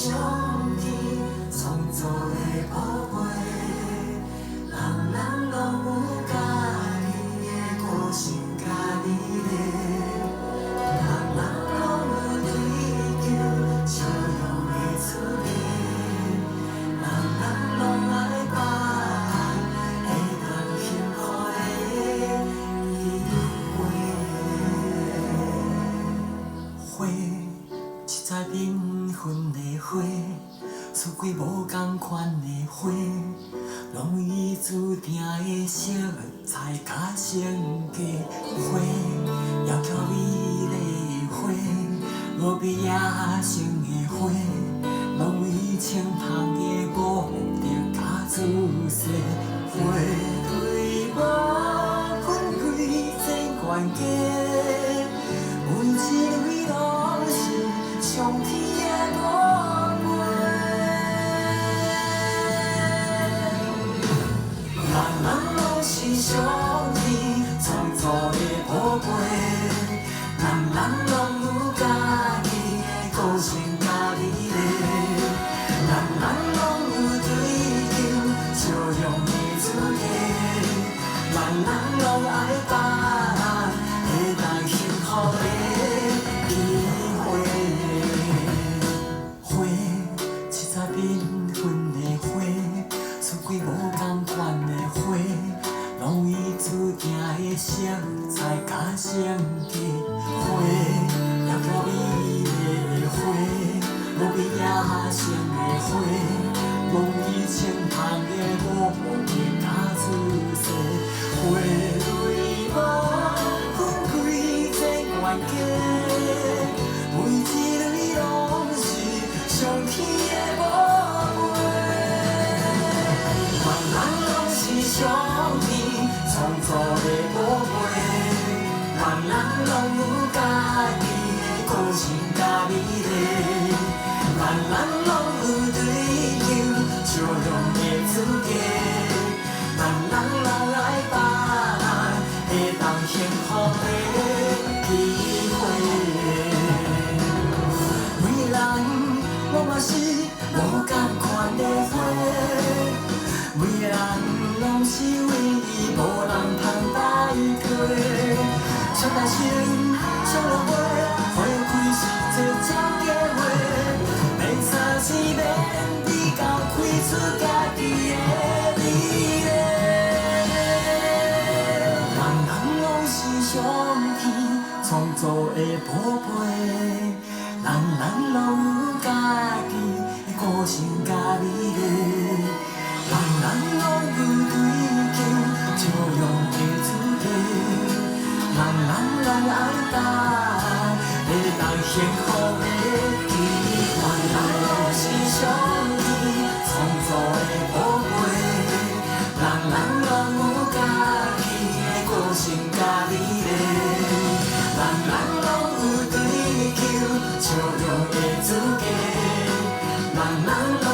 上天创造的宝贝，人人拢有家己的个性，家己的，人人拢有追求笑容的出现，人人拢爱把爱会当幸福的机会。花，一栽缤纷的花。四季无同款的花，拢以注定的色彩甲性格。花，窈窕美丽的花，无比野生的花，拢以清芳的目的甲姿势。花对无分开千关家，每一蕊拢是上天的宝贝。人人拢是上天创造的宝贝，人人拢有家己的个性，家己的，人人拢有追求笑容的自己，人人拢爱把握会当幸福的机会。花，一丛缤纷的花，四季无同款的花，拢以注定的色彩甲性格。花，窈窕美丽的花，无比野生的花，拢以清芳的目的甲姿势。花蕊无分开千万家，每一蕊拢是上天的宝贝。人人拢是上天创造的宝贝，人人拢有家己的个性，家己的，人人拢有追求笑容的自己，人人拢爱把握会当幸福的机会。每个人我嘛是无同款的花，每个人拢是唯一，无人通代替。相带心，相落花，花开是做鸟的话，免三生免比较，开出家己的美丽。人人拢是上天创造的宝贝，人人拢有家己的个性，家己的，人人拢有追求笑容的自己，人人拢爱把握会当幸福的机会。人拢是上天创造的宝贝，人人拢有家己的个性，家己的，人人拢有追求笑容的自己，人人拢